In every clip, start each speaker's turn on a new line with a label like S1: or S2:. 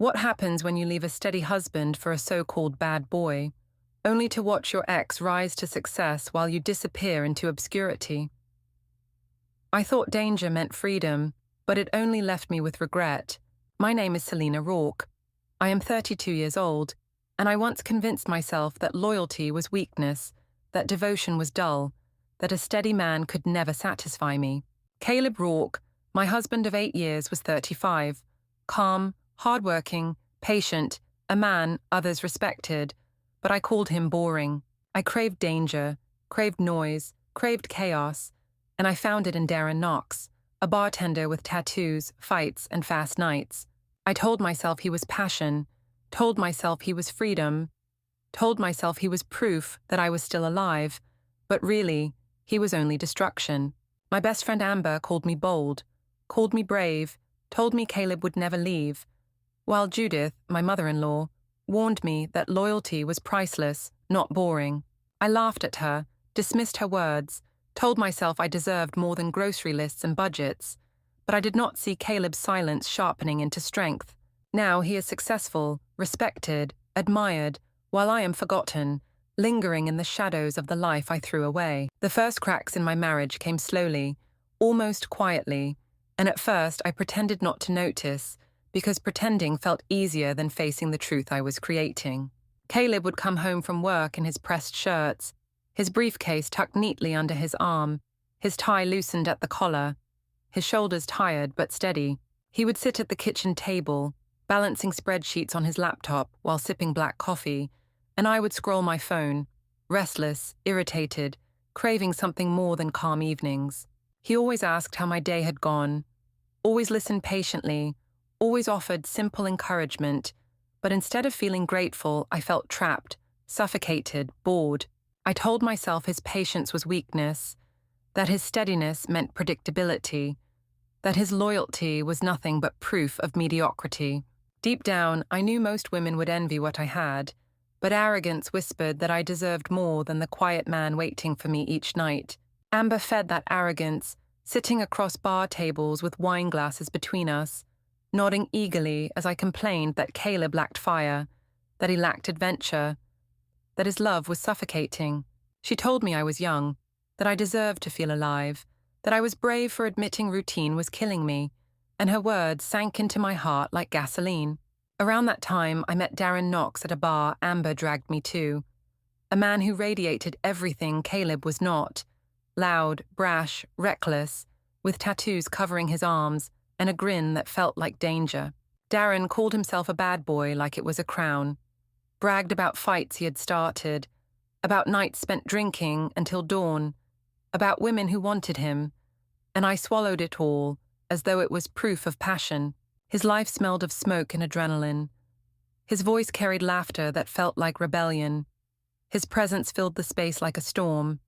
S1: What happens when you leave a steady husband for a so-called bad boy, only to watch your ex rise to success while you disappear into obscurity? I thought danger meant freedom, but it only left me with regret. My name is Selena Rourke. I am 32 years old, and I once convinced myself that loyalty was weakness, that devotion was dull, that a steady man could never satisfy me. Caleb Rourke, my husband of 8 years, was 35, calm, hardworking, patient, a man others respected, but I called him boring. I craved danger, craved noise, craved chaos, and I found it in Darren Knox, a bartender with tattoos, fights, and fast nights. I told myself he was passion, told myself he was freedom, told myself he was proof that I was still alive, but really, he was only destruction. My best friend Amber called me bold, called me brave, told me Caleb would never leave, while Judith, my mother-in-law, warned me that loyalty was priceless, not boring. I laughed at her, dismissed her words, told myself I deserved more than grocery lists and budgets, but I did not see Caleb's silence sharpening into strength. Now he is successful, respected, admired, while I am forgotten, lingering in the shadows of the life I threw away. The first cracks in my marriage came slowly, almost quietly, and at first I pretended not to notice, because pretending felt easier than facing the truth I was creating. Caleb would come home from work in his pressed shirts, his briefcase tucked neatly under his arm, his tie loosened at the collar, his shoulders tired but steady. He would sit at the kitchen table, balancing spreadsheets on his laptop while sipping black coffee, and I would scroll my phone, restless, irritated, craving something more than calm evenings. He always asked how my day had gone, always listened patiently, always offered simple encouragement, but instead of feeling grateful, I felt trapped, suffocated, bored. I told myself his patience was weakness, that his steadiness meant predictability, that his loyalty was nothing but proof of mediocrity. Deep down, I knew most women would envy what I had, but arrogance whispered that I deserved more than the quiet man waiting for me each night. Amber fed that arrogance, sitting across bar tables with wine glasses between us, nodding eagerly as I complained that Caleb lacked fire, that he lacked adventure, that his love was suffocating. She told me I was young, that I deserved to feel alive, that I was brave for admitting routine was killing me, and her words sank into my heart like gasoline. Around that time, I met Darren Knox at a bar Amber dragged me to, a man who radiated everything Caleb was not, loud, brash, reckless, with tattoos covering his arms and a grin that felt like danger. Darren called himself a bad boy like it was a crown, bragged about fights he had started, about nights spent drinking until dawn, about women who wanted him, and I swallowed it all as though it was proof of passion. His life smelled of smoke and adrenaline. His voice carried laughter that felt like rebellion. His presence filled the space like a storm,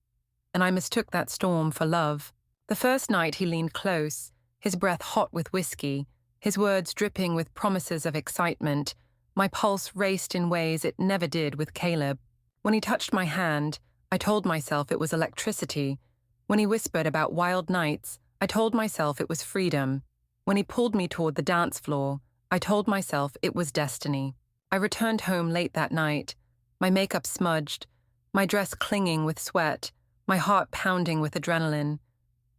S1: and I mistook that storm for love. The first night he leaned close, his breath hot with whiskey, his words dripping with promises of excitement. My pulse raced in ways it never did with Caleb. When he touched my hand, I told myself it was electricity. When he whispered about wild nights, I told myself it was freedom. When he pulled me toward the dance floor, I told myself it was destiny. I returned home late that night, my makeup smudged, my dress clinging with sweat, my heart pounding with adrenaline,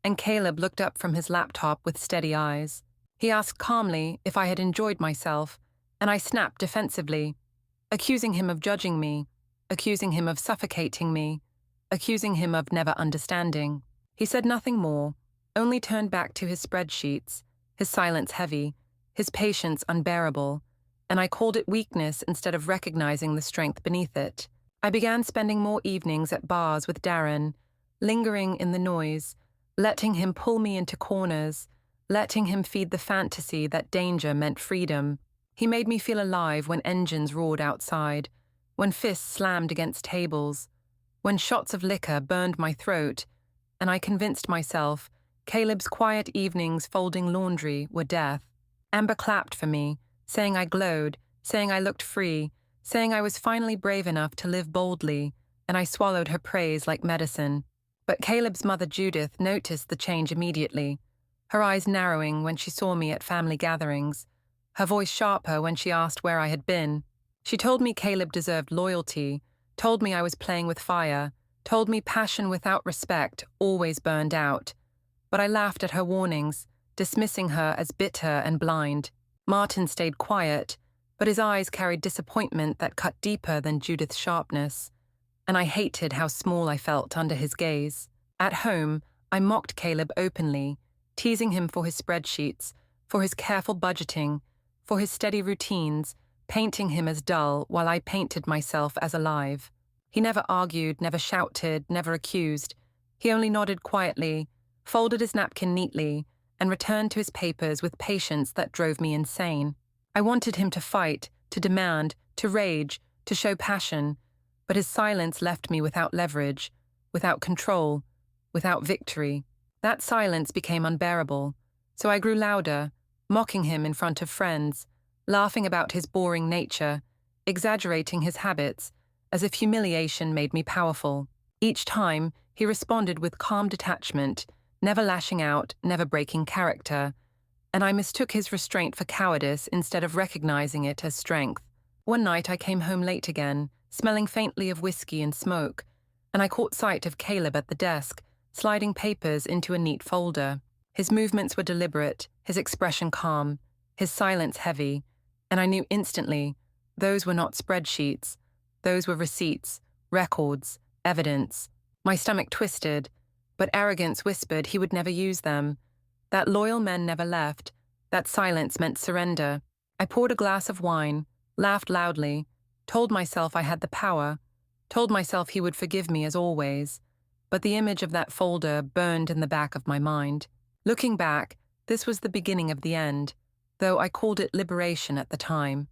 S1: and Caleb looked up from his laptop with steady eyes. He asked calmly if I had enjoyed myself, and I snapped defensively, accusing him of judging me, accusing him of suffocating me, accusing him of never understanding. He said nothing more, only turned back to his spreadsheets, his silence heavy, his patience unbearable, and I called it weakness instead of recognizing the strength beneath it. I began spending more evenings at bars with Darren, lingering in the noise, letting him pull me into corners, letting him feed the fantasy that danger meant freedom. He made me feel alive when engines roared outside, when fists slammed against tables, when shots of liquor burned my throat, and I convinced myself Caleb's quiet evenings folding laundry were death. Amber clapped for me, saying I glowed, saying I looked free, saying I was finally brave enough to live boldly, and I swallowed her praise like medicine. But Caleb's mother Judith noticed the change immediately, her eyes narrowing when she saw me at family gatherings, her voice sharper when she asked where I had been. She told me Caleb deserved loyalty, told me I was playing with fire, told me passion without respect always burned out. But I laughed at her warnings, dismissing her as bitter and blind. Martin stayed quiet, but his eyes carried disappointment that cut deeper than Judith's sharpness, and I hated how small I felt under his gaze. At home, I mocked Caleb openly, teasing him for his spreadsheets, for his careful budgeting, for his steady routines, painting him as dull while I painted myself as alive. He never argued, never shouted, never accused. He only nodded quietly, folded his napkin neatly, and returned to his papers with patience that drove me insane. I wanted him to fight, to demand, to rage, to show passion, but his silence left me without leverage, without control, without victory. That silence became unbearable, so I grew louder, mocking him in front of friends, laughing about his boring nature, exaggerating his habits, as if humiliation made me powerful. Each time, he responded with calm detachment, never lashing out, never breaking character, and I mistook his restraint for cowardice instead of recognizing it as strength. One night I came home late again, smelling faintly of whiskey and smoke, and I caught sight of Caleb at the desk, sliding papers into a neat folder. His movements were deliberate, his expression calm, his silence heavy, and I knew instantly those were not spreadsheets, those were receipts, records, evidence. My stomach twisted, but arrogance whispered he would never use them. That loyal men never left, that silence meant surrender. I poured a glass of wine, laughed loudly, told myself I had the power, told myself he would forgive me as always, but the image of that folder burned in the back of my mind. Looking back, this was the beginning of the end, though I called it liberation at the time.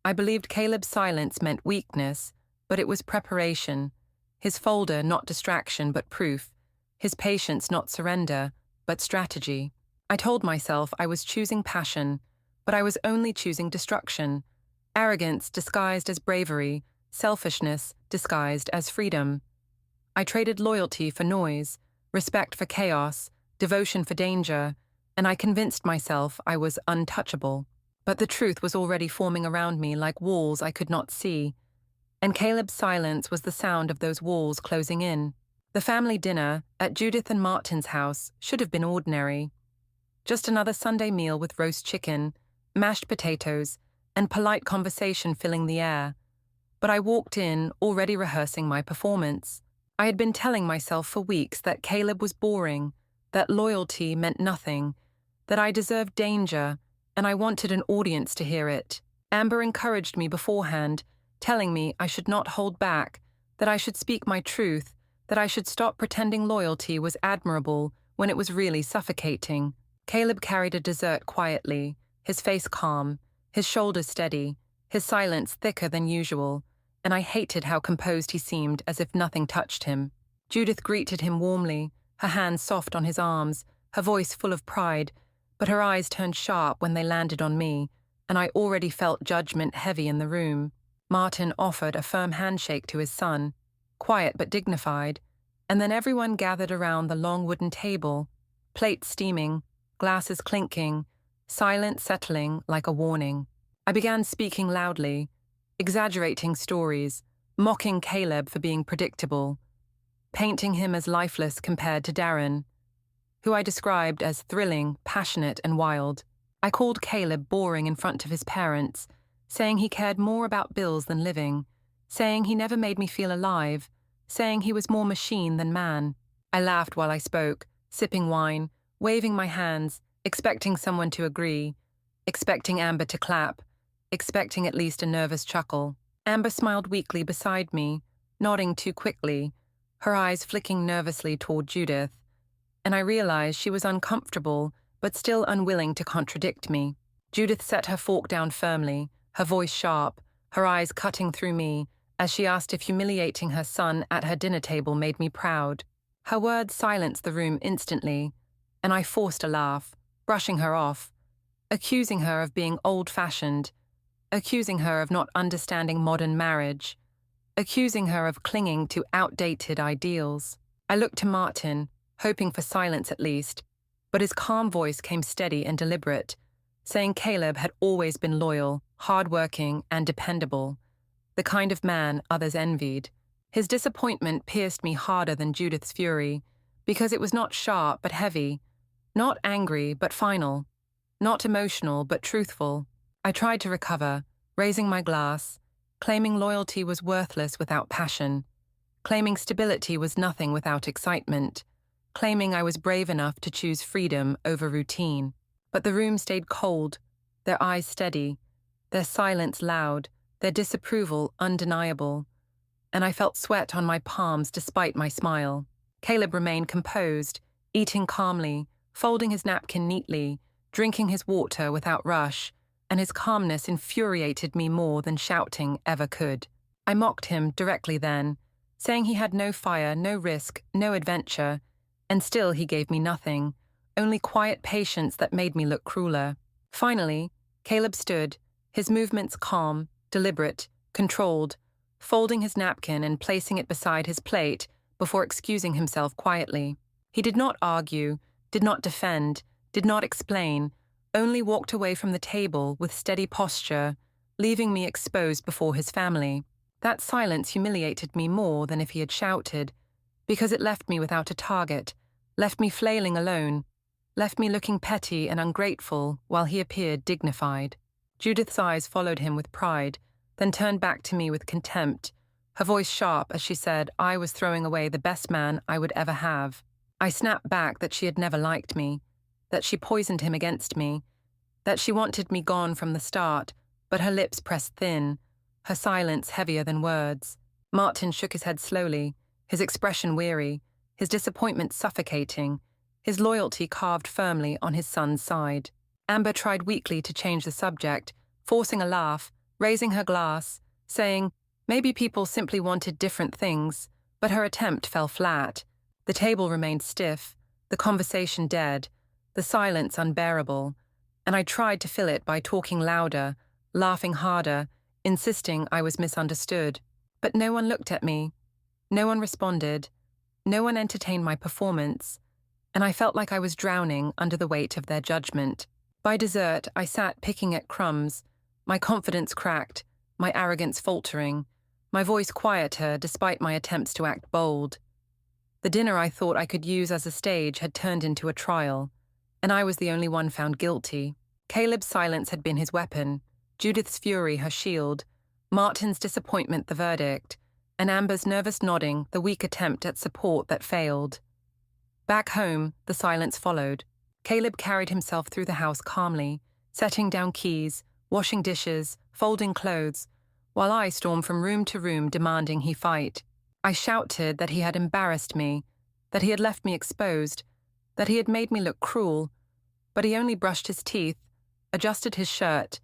S1: I believed Caleb's silence meant weakness, but it was preparation. His folder not distraction but proof. His patience not surrender, but strategy. I told myself I was choosing passion, but I was only choosing destruction. Arrogance disguised as bravery, selfishness disguised as freedom. I traded loyalty for noise, respect for chaos, devotion for danger, and I convinced myself I was untouchable. But the truth was already forming around me like walls I could not see, and Caleb's silence was the sound of those walls closing in. The family dinner at Judith and Martin's house should have been ordinary. Just another Sunday meal with roast chicken, mashed potatoes, and polite conversation filling the air. But I walked in already rehearsing my performance. I had been telling myself for weeks that Caleb was boring, that loyalty meant nothing, that I deserved danger, and I wanted an audience to hear it. Amber encouraged me beforehand, telling me I should not hold back, that I should speak my truth, that I should stop pretending loyalty was admirable when it was really suffocating. Caleb carried a dessert quietly, his face calm, his shoulders steady, his silence thicker than usual, and I hated how composed he seemed as if nothing touched him. Judith greeted him warmly, her hands soft on his arms, her voice full of pride, but her eyes turned sharp when they landed on me, and I already felt judgment heavy in the room. Martin offered a firm handshake to his son, quiet but dignified, and then everyone gathered around the long wooden table, plates steaming, glasses clinking, silence settling like a warning. I began speaking loudly, exaggerating stories, mocking Caleb for being predictable, painting him as lifeless compared to Darren, who I described as thrilling, passionate, and wild. I called Caleb boring in front of his parents, saying he cared more about bills than living, saying he never made me feel alive, saying he was more machine than man. I laughed while I spoke, sipping wine, waving my hands, expecting someone to agree, expecting Amber to clap, expecting at least a nervous chuckle. Amber smiled weakly beside me, nodding too quickly, her eyes flicking nervously toward Judith, and I realized she was uncomfortable but still unwilling to contradict me. Judith set her fork down firmly, her voice sharp, her eyes cutting through me, as she asked if humiliating her son at her dinner table made me proud. Her words silenced the room instantly, and I forced a laugh, brushing her off, accusing her of being old-fashioned, accusing her of not understanding modern marriage, accusing her of clinging to outdated ideals. I looked to Martin, hoping for silence at least, but his calm voice came steady and deliberate, saying Caleb had always been loyal, hardworking, and dependable, the kind of man others envied. His disappointment pierced me harder than Judith's fury, because it was not sharp but heavy, not angry but final, not emotional but truthful. I tried to recover, raising my glass, claiming loyalty was worthless without passion, claiming stability was nothing without excitement, claiming I was brave enough to choose freedom over routine. But the room stayed cold, their eyes steady, their silence loud, their disapproval undeniable, and I felt sweat on my palms despite my smile. Caleb remained composed, eating calmly, folding his napkin neatly, drinking his water without rush, and his calmness infuriated me more than shouting ever could. I mocked him directly then, saying he had no fire, no risk, no adventure, and still he gave me nothing, only quiet patience that made me look crueler. Finally, Caleb stood, his movements calm, deliberate, controlled, folding his napkin and placing it beside his plate before excusing himself quietly. He did not argue, did not defend, did not explain, only walked away from the table with steady posture, leaving me exposed before his family. That silence humiliated me more than if he had shouted, because it left me without a target, left me flailing alone, left me looking petty and ungrateful while he appeared dignified. Judith's eyes followed him with pride, then turned back to me with contempt, her voice sharp as she said I was throwing away the best man I would ever have. I snapped back that she had never liked me, that she poisoned him against me, that she wanted me gone from the start, but her lips pressed thin, her silence heavier than words. Martin shook his head slowly, his expression weary, his disappointment suffocating, his loyalty carved firmly on his son's side. Amber tried weakly to change the subject, forcing a laugh, raising her glass, saying, maybe people simply wanted different things, but her attempt fell flat. The table remained stiff, the conversation dead, the silence unbearable, and I tried to fill it by talking louder, laughing harder, insisting I was misunderstood. But no one looked at me, no one responded, no one entertained my performance, and I felt like I was drowning under the weight of their judgment. By dessert, I sat picking at crumbs, my confidence cracked, my arrogance faltering, my voice quieter despite my attempts to act bold. The dinner I thought I could use as a stage had turned into a trial, and I was the only one found guilty. Caleb's silence had been his weapon, Judith's fury her shield, Martin's disappointment the verdict, and Amber's nervous nodding the weak attempt at support that failed. Back home, the silence followed. Caleb carried himself through the house calmly, setting down keys, washing dishes, folding clothes, while I stormed from room to room demanding he fight. I shouted that he had embarrassed me, that he had left me exposed, that he had made me look cruel, but he only brushed his teeth, adjusted his shirt,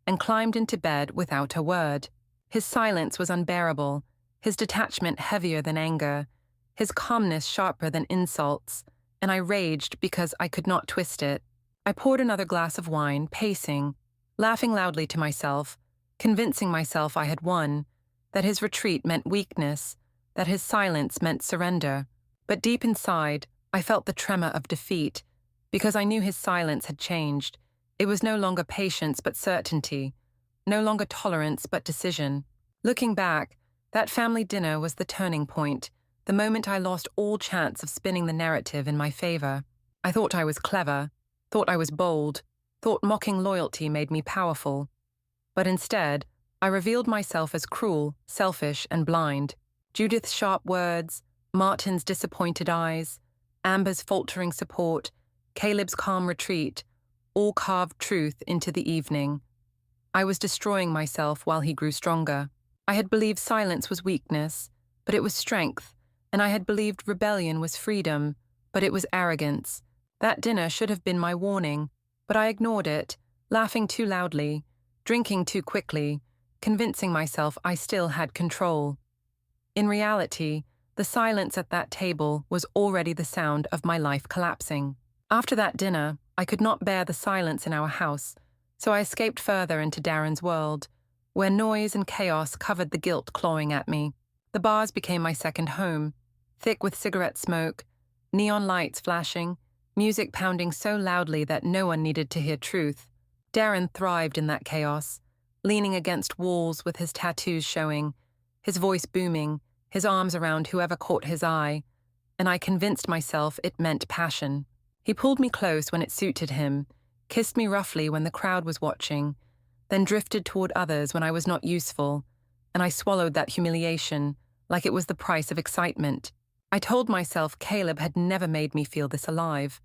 S1: and climbed into bed without a word. His silence was unbearable, his detachment heavier than anger, his calmness sharper than insults, and I raged because I could not twist it. I poured another glass of wine, pacing, laughing loudly to myself, convincing myself I had won, that his retreat meant weakness, that his silence meant surrender. But deep inside, I felt the tremor of defeat, because I knew his silence had changed. It was no longer patience but certainty, no longer tolerance but decision. Looking back, that family dinner was the turning point, the moment I lost all chance of spinning the narrative in my favor. I thought I was clever, thought I was bold, thought mocking loyalty made me powerful. But instead, I revealed myself as cruel, selfish, and blind. Judith's sharp words, Martin's disappointed eyes, Amber's faltering support, Caleb's calm retreat, all carved truth into the evening. I was destroying myself while he grew stronger. I had believed silence was weakness, but it was strength, and I had believed rebellion was freedom, but it was arrogance. That dinner should have been my warning, but I ignored it, laughing too loudly, drinking too quickly, convincing myself I still had control. In reality, the silence at that table was already the sound of my life collapsing. After that dinner, I could not bear the silence in our house, so I escaped further into Darren's world, where noise and chaos covered the guilt clawing at me. The bars became my second home, thick with cigarette smoke, neon lights flashing, music pounding so loudly that no one needed to hear truth. Darren thrived in that chaos, leaning against walls with his tattoos showing, his voice booming, his arms around whoever caught his eye, and I convinced myself it meant passion. He pulled me close when it suited him, kissed me roughly when the crowd was watching, then drifted toward others when I was not useful, and I swallowed that humiliation like it was the price of excitement. I told myself Caleb had never made me feel this alive,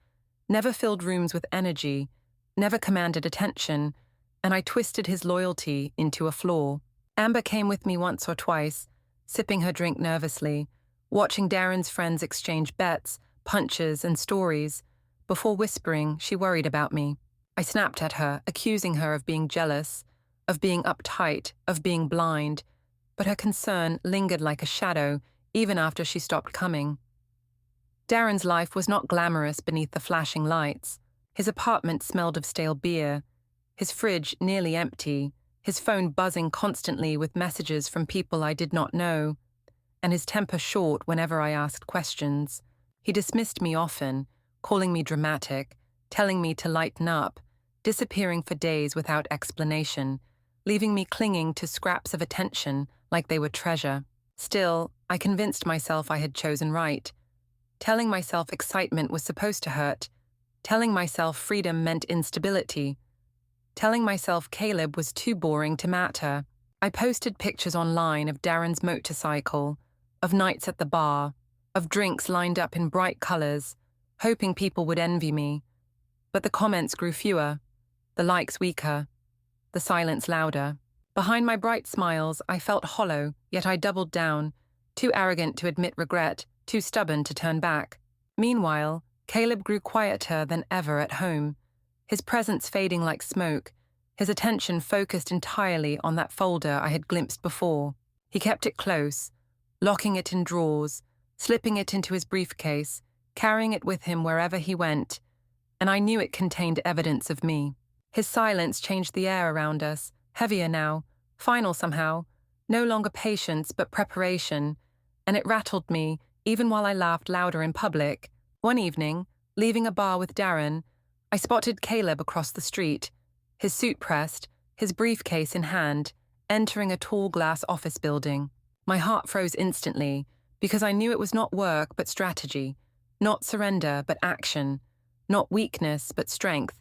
S1: never filled rooms with energy, never commanded attention, and I twisted his loyalty into a flaw. Amber came with me once or twice, sipping her drink nervously, watching Darren's friends exchange bets, punches, and stories. Before whispering, she worried about me. I snapped at her, accusing her of being jealous, of being uptight, of being blind, but her concern lingered like a shadow even after she stopped coming. Darren's life was not glamorous beneath the flashing lights. His apartment smelled of stale beer, his fridge nearly empty, his phone buzzing constantly with messages from people I did not know, and his temper short whenever I asked questions. He dismissed me often, calling me dramatic, telling me to lighten up, disappearing for days without explanation, leaving me clinging to scraps of attention like they were treasure. Still, I convinced myself I had chosen right. Telling myself excitement was supposed to hurt, telling myself freedom meant instability, telling myself Caleb was too boring to matter. I posted pictures online of Darren's motorcycle, of nights at the bar, of drinks lined up in bright colors, hoping people would envy me. But the comments grew fewer, the likes weaker, the silence louder. Behind my bright smiles, I felt hollow, yet I doubled down, too arrogant to admit regret, too stubborn to turn back. Meanwhile, Caleb grew quieter than ever at home, his presence fading like smoke, his attention focused entirely on that folder I had glimpsed before. He kept it close, locking it in drawers, slipping it into his briefcase, carrying it with him wherever he went, and I knew it contained evidence of me. His silence changed the air around us, heavier now, final somehow, no longer patience but preparation, and it rattled me even while I laughed louder in public. One evening, leaving a bar with Darren, I spotted Caleb across the street, his suit pressed, his briefcase in hand, entering a tall glass office building. My heart froze instantly, because I knew it was not work but strategy, not surrender but action, not weakness but strength,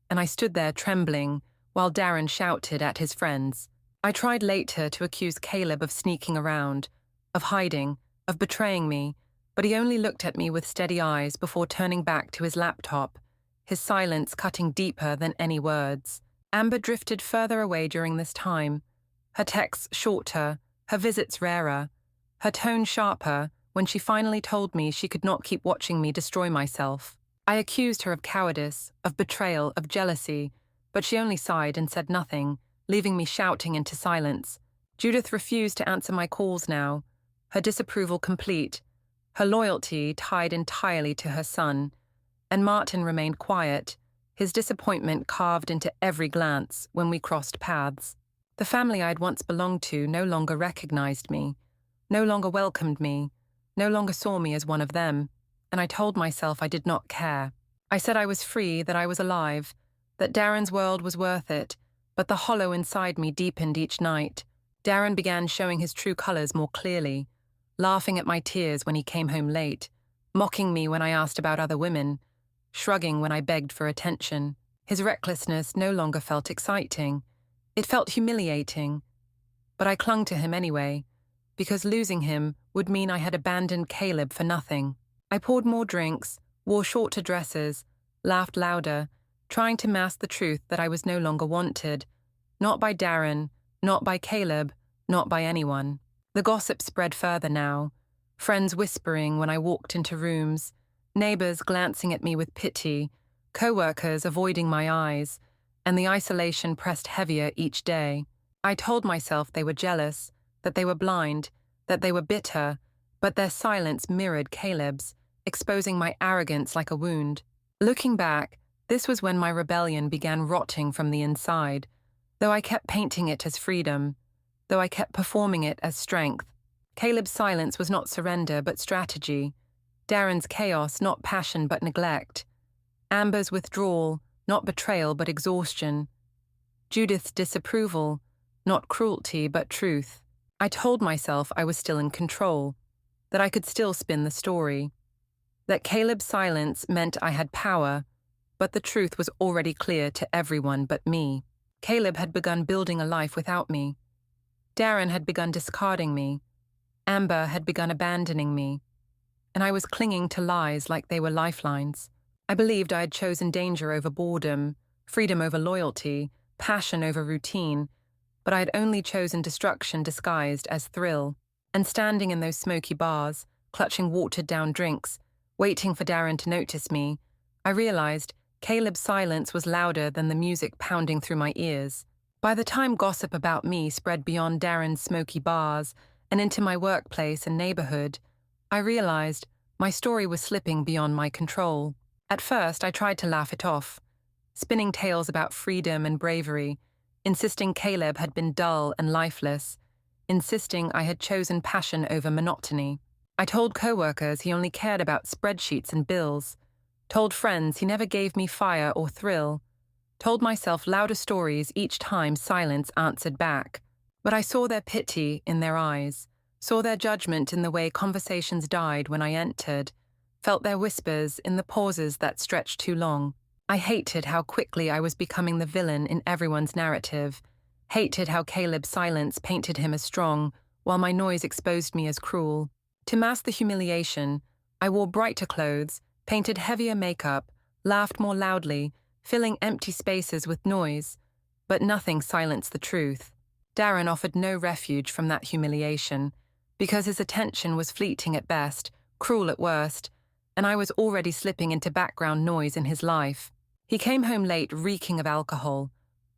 S1: and I stood there trembling while Darren shouted at his friends. I tried later to accuse Caleb of sneaking around, of hiding, of betraying me, but he only looked at me with steady eyes before turning back to his laptop, his silence cutting deeper than any words. Amber drifted further away during this time, her texts shorter, her visits rarer, her tone sharper when she finally told me she could not keep watching me destroy myself. I accused her of cowardice, of betrayal, of jealousy, but she only sighed and said nothing, leaving me shouting into silence. Judith refused to answer my calls now, her disapproval complete, her loyalty tied entirely to her son, and Martin remained quiet, his disappointment carved into every glance when we crossed paths. The family I'd once belonged to no longer recognized me, no longer welcomed me, no longer saw me as one of them, and I told myself I did not care. I said I was free, that I was alive, that Darren's world was worth it, but the hollow inside me deepened each night. Darren began showing his true colors more clearly, laughing at my tears when he came home late, mocking me when I asked about other women, shrugging when I begged for attention. His recklessness no longer felt exciting. It felt humiliating. But I clung to him anyway, because losing him would mean I had abandoned Caleb for nothing. I poured more drinks, wore shorter dresses, laughed louder, trying to mask the truth that I was no longer wanted, not by Darren, not by Caleb, not by anyone. The gossip spread further now, friends whispering when I walked into rooms, neighbors glancing at me with pity, co-workers avoiding my eyes, and the isolation pressed heavier each day. I told myself they were jealous, that they were blind, that they were bitter, but their silence mirrored Caleb's, exposing my arrogance like a wound. Looking back, this was when my rebellion began rotting from the inside, though I kept painting it as freedom, though I kept performing it as strength. Caleb's silence was not surrender but strategy, Darren's chaos not passion but neglect, Amber's withdrawal not betrayal but exhaustion, Judith's disapproval, not cruelty but truth. I told myself I was still in control, that I could still spin the story, that Caleb's silence meant I had power, but the truth was already clear to everyone but me. Caleb had begun building a life without me. Darren had begun discarding me. Amber had begun abandoning me. And I was clinging to lies like they were lifelines. I believed I had chosen danger over boredom, freedom over loyalty, passion over routine, but I had only chosen destruction disguised as thrill. And standing in those smoky bars, clutching watered-down drinks, waiting for Darren to notice me, I realized Caleb's silence was louder than the music pounding through my ears. By the time gossip about me spread beyond Darren's smoky bars and into my workplace and neighborhood, I realized my story was slipping beyond my control. At first, I tried to laugh it off, spinning tales about freedom and bravery, insisting Caleb had been dull and lifeless, insisting I had chosen passion over monotony. I told coworkers he only cared about spreadsheets and bills, told friends he never gave me fire or thrill, told myself louder stories each time silence answered back. But I saw their pity in their eyes, saw their judgment in the way conversations died when I entered, felt their whispers in the pauses that stretched too long. I hated how quickly I was becoming the villain in everyone's narrative, hated how Caleb's silence painted him as strong, while my noise exposed me as cruel. To mask the humiliation, I wore brighter clothes, painted heavier makeup, laughed more loudly, filling empty spaces with noise, but nothing silenced the truth. Darren offered no refuge from that humiliation, because his attention was fleeting at best, cruel at worst, and I was already slipping into background noise in his life. He came home late reeking of alcohol,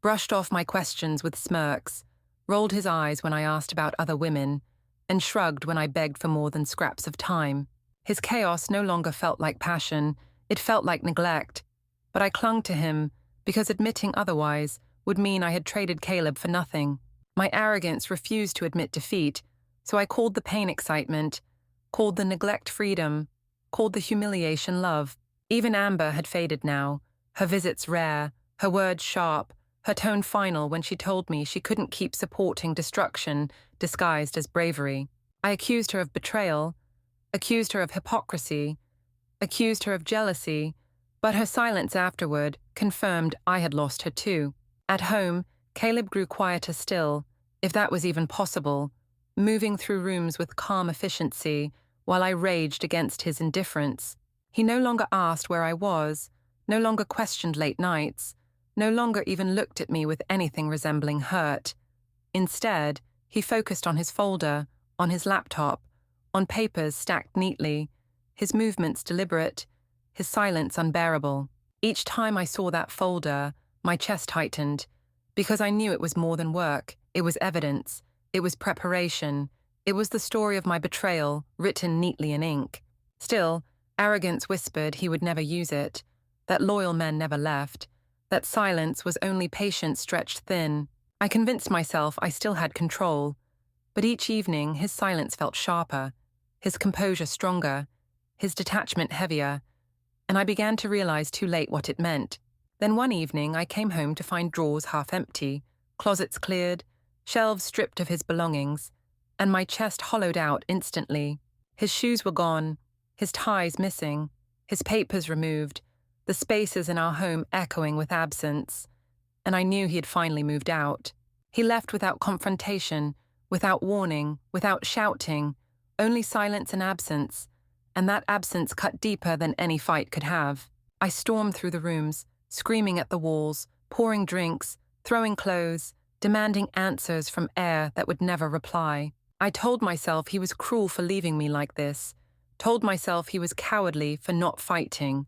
S1: brushed off my questions with smirks, rolled his eyes when I asked about other women, and shrugged when I begged for more than scraps of time. His chaos no longer felt like passion, it felt like neglect, but I clung to him because admitting otherwise would mean I had traded Caleb for nothing. My arrogance refused to admit defeat, so I called the pain excitement, called the neglect freedom, called the humiliation love. Even Amber had faded now, her visits rare, her words sharp, her tone final when she told me she couldn't keep supporting destruction disguised as bravery. I accused her of betrayal, accused her of hypocrisy, accused her of jealousy, but her silence afterward confirmed I had lost her too. At home, Caleb grew quieter still, if that was even possible, moving through rooms with calm efficiency while I raged against his indifference. He no longer asked where I was, no longer questioned late nights, no longer even looked at me with anything resembling hurt. Instead, he focused on his folder, on his laptop, on papers stacked neatly, his movements deliberate, his silence unbearable. Each time I saw that folder, my chest tightened, because I knew it was more than work, it was evidence, it was preparation, it was the story of my betrayal, written neatly in ink. Still, arrogance whispered he would never use it, that loyal men never left, that silence was only patience stretched thin. I convinced myself I still had control, but each evening his silence felt sharper, his composure stronger, his detachment heavier, and I began to realize too late what it meant. Then one evening I came home to find drawers half empty, closets cleared, shelves stripped of his belongings, and my chest hollowed out instantly. His shoes were gone, his ties missing, his papers removed, the spaces in our home echoing with absence, and I knew he had finally moved out. He left without confrontation, without warning, without shouting, only silence and absence, and that absence cut deeper than any fight could have. I stormed through the rooms, screaming at the walls, pouring drinks, throwing clothes, demanding answers from air that would never reply. I told myself he was cruel for leaving me like this, told myself he was cowardly for not fighting,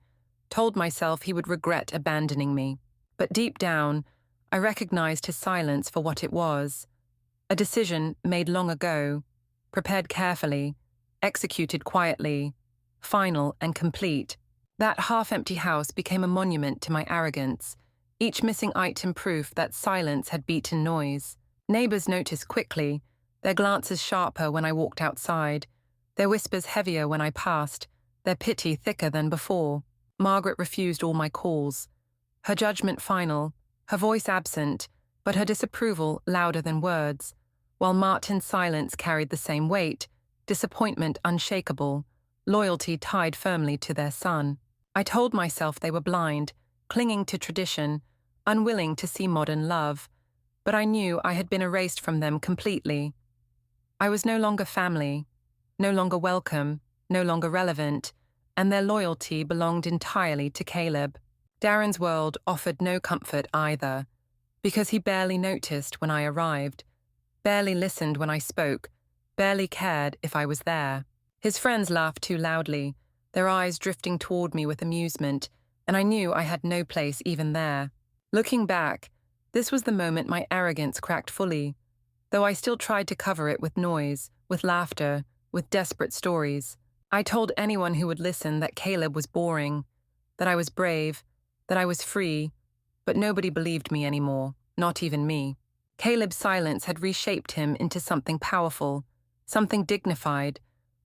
S1: told myself he would regret abandoning me. But deep down, I recognized his silence for what it was. A decision made long ago, prepared carefully, executed quietly, final and complete. That half-empty house became a monument to my arrogance, each missing item proof that silence had beaten noise. Neighbors noticed quickly, their glances sharper when I walked outside, their whispers heavier when I passed, their pity thicker than before. Margaret refused all my calls, her judgment final, her voice absent, but her disapproval louder than words, while Martin's silence carried the same weight, disappointment unshakable, loyalty tied firmly to their son. I told myself they were blind, clinging to tradition, unwilling to see modern love, but I knew I had been erased from them completely. I was no longer family, no longer welcome, no longer relevant, and their loyalty belonged entirely to Caleb. Darren's world offered no comfort either, because he barely noticed when I arrived, barely listened when I spoke, barely cared if I was there. His friends laughed too loudly, their eyes drifting toward me with amusement, and I knew I had no place even there. Looking back, this was the moment my arrogance cracked fully, though I still tried to cover it with noise, with laughter, with desperate stories. I told anyone who would listen that Caleb was boring, that I was brave, that I was free, but nobody believed me anymore, not even me. Caleb's silence had reshaped him into something powerful, something dignified,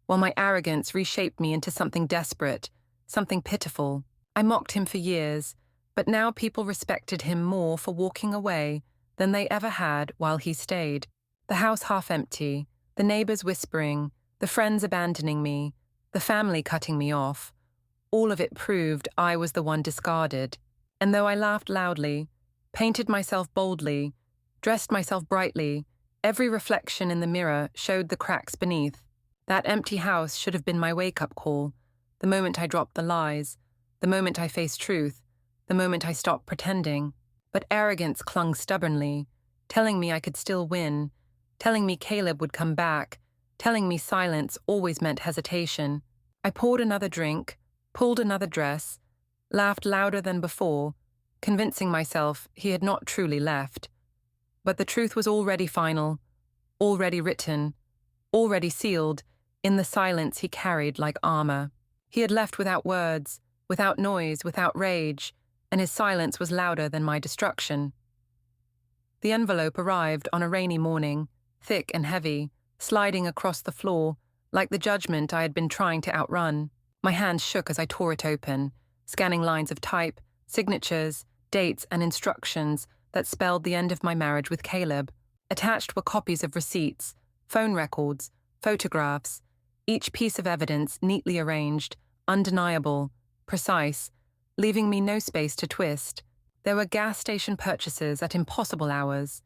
S1: while my arrogance reshaped me into something desperate, something pitiful. I mocked him for years, but now people respected him more for walking away than they ever had while he stayed. The house half empty, the neighbors whispering, the friends abandoning me, the family cutting me off. All of it proved I was the one discarded. And though I laughed loudly, painted myself boldly, dressed myself brightly, every reflection in the mirror showed the cracks beneath. That empty house should have been my wake-up call, the moment I dropped the lies, the moment I faced truth, the moment I stopped pretending. But arrogance clung stubbornly, telling me I could still win, telling me Caleb would come back, telling me silence always meant hesitation. I poured another drink, pulled another dress, laughed louder than before, convincing myself he had not truly left. But the truth was already final, already written, already sealed, in the silence he carried like armor. He had left without words, without noise, without rage, and his silence was louder than my destruction. The envelope arrived on a rainy morning, thick and heavy, sliding across the floor, like the judgment I had been trying to outrun. My hands shook as I tore it open, scanning lines of type, signatures, dates, and instructions that spelled the end of my marriage with Caleb. Attached were copies of receipts, phone records, photographs, each piece of evidence neatly arranged, undeniable, precise, leaving me no space to twist. There were gas station purchases at impossible hours,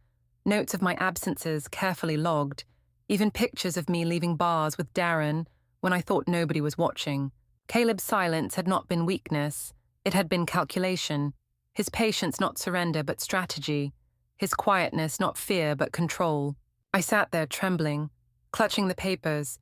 S1: notes of my absences carefully logged, even pictures of me leaving bars with Darren when I thought nobody was watching. Caleb's silence had not been weakness, it had been calculation, his patience not surrender but strategy, his quietness not fear but control. I sat there trembling, clutching the papers,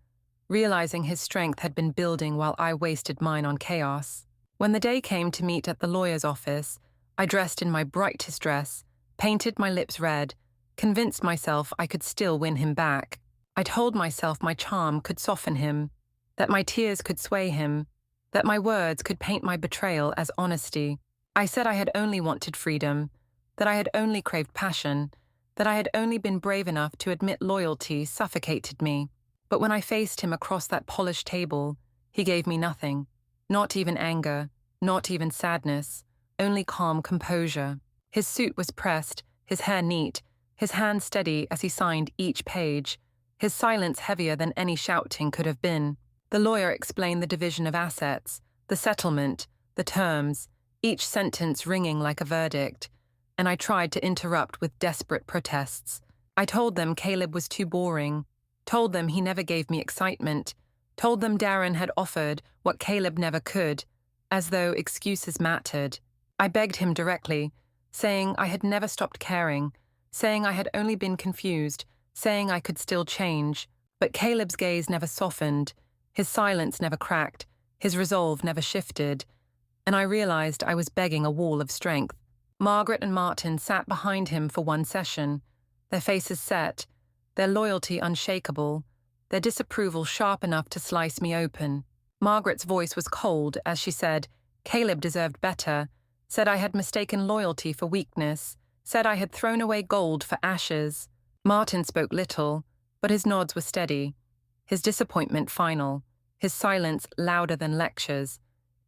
S1: realizing his strength had been building while I wasted mine on chaos. When the day came to meet at the lawyer's office, I dressed in my brightest dress, painted my lips red, convinced myself I could still win him back. I told myself my charm could soften him, that my tears could sway him, that my words could paint my betrayal as honesty. I said I had only wanted freedom, that I had only craved passion, that I had only been brave enough to admit loyalty suffocated me. But when I faced him across that polished table, he gave me nothing, not even anger, not even sadness, only calm composure. His suit was pressed, his hair neat, his hand steady as he signed each page, his silence heavier than any shouting could have been. The lawyer explained the division of assets, the settlement, the terms, each sentence ringing like a verdict, and I tried to interrupt with desperate protests. I told them Caleb was too boring, told them he never gave me excitement, told them Darren had offered what Caleb never could, as though excuses mattered. I begged him directly, saying I had never stopped caring, saying I had only been confused, saying I could still change. But Caleb's gaze never softened, his silence never cracked, his resolve never shifted, and I realized I was begging a wall of strength. Margaret and Martin sat behind him for one session, their faces set, their loyalty unshakable, their disapproval sharp enough to slice me open. Margaret's voice was cold as she said, Caleb deserved better, said I had mistaken loyalty for weakness, said I had thrown away gold for ashes. Martin spoke little, but his nods were steady, his disappointment final, his silence louder than lectures,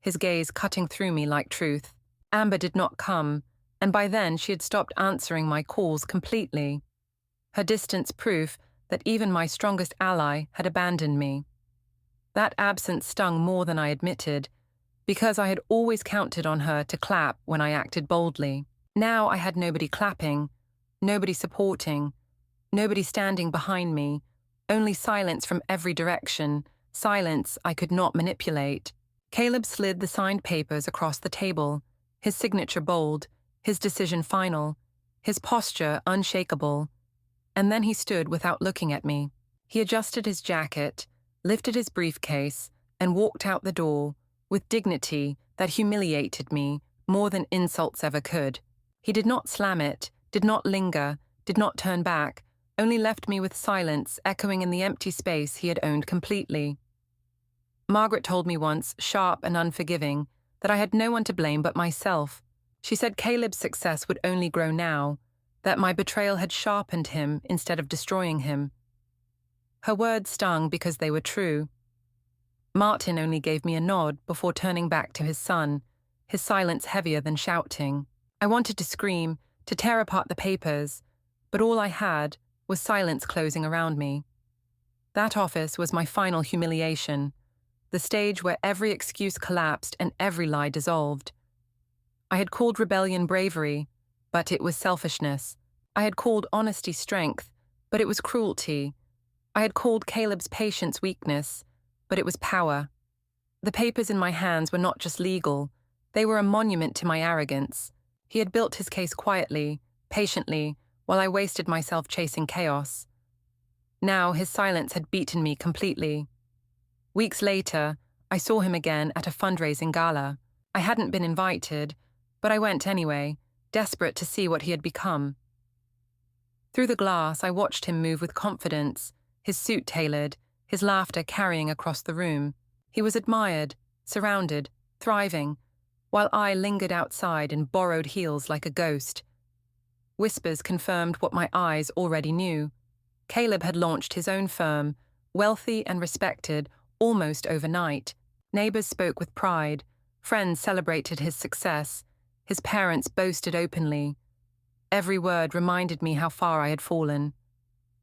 S1: his gaze cutting through me like truth. Amber did not come, and by then she had stopped answering my calls completely. Her distance proof that even my strongest ally had abandoned me. That absence stung more than I admitted, because I had always counted on her to clap when I acted boldly. Now I had nobody clapping, nobody supporting, nobody standing behind me, only silence from every direction, silence I could not manipulate. Caleb slid the signed papers across the table, his signature bold, his decision final, his posture unshakable. And then he stood without looking at me. He adjusted his jacket, lifted his briefcase, and walked out the door with dignity that humiliated me more than insults ever could. He did not slam it, did not linger, did not turn back, only left me with silence echoing in the empty space he had owned completely. Margaret told me once, sharp and unforgiving, that I had no one to blame but myself. She said Caleb's success would only grow now, that my betrayal had sharpened him instead of destroying him. Her words stung because they were true. Martin only gave me a nod before turning back to his son, his silence heavier than shouting. I wanted to scream, to tear apart the papers, but all I had was silence closing around me. That office was my final humiliation, the stage where every excuse collapsed and every lie dissolved. I had called rebellion bravery, but it was selfishness. I had called honesty strength, but it was cruelty. I had called Caleb's patience weakness, but it was power. The papers in my hands were not just legal, they were a monument to my arrogance. He had built his case quietly, patiently, while I wasted myself chasing chaos. Now his silence had beaten me completely. Weeks later, I saw him again at a fundraising gala. I hadn't been invited, but I went anyway, desperate to see what he had become. Through the glass, I watched him move with confidence, his suit tailored, his laughter carrying across the room. He was admired, surrounded, thriving, while I lingered outside in borrowed heels like a ghost. Whispers confirmed what my eyes already knew. Caleb had launched his own firm, wealthy and respected, almost overnight. Neighbors spoke with pride, friends celebrated his success, his parents boasted openly. Every word reminded me how far I had fallen.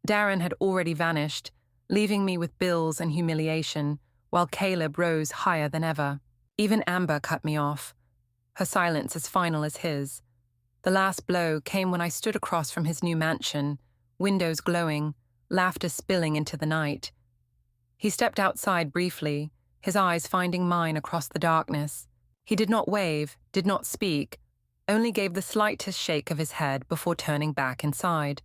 S1: Darren had already vanished, leaving me with bills and humiliation, while Caleb rose higher than ever. Even Amber cut me off, her silence as final as his. The last blow came when I stood across from his new mansion, windows glowing, laughter spilling into the night. He stepped outside briefly, his eyes finding mine across the darkness. He did not wave, did not speak, only gave the slightest shake of his head before turning back inside.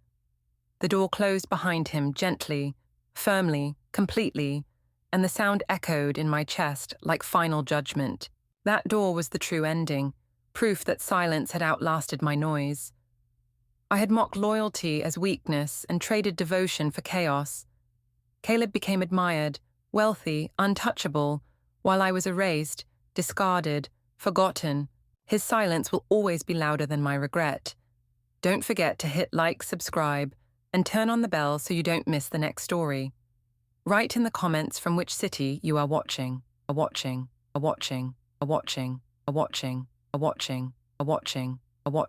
S1: The door closed behind him gently, firmly, completely, and the sound echoed in my chest like final judgment. That door was the true ending, proof that silence had outlasted my noise. I had mocked loyalty as weakness and traded devotion for chaos. Caleb became admired, wealthy, untouchable, while I was erased, discarded, forgotten. His silence will always be louder than my regret. Don't forget to hit like, subscribe, and turn on the bell so you don't miss the next story. Write in the comments from which city you are watching, watching, watching, watching, watching, watching, watching.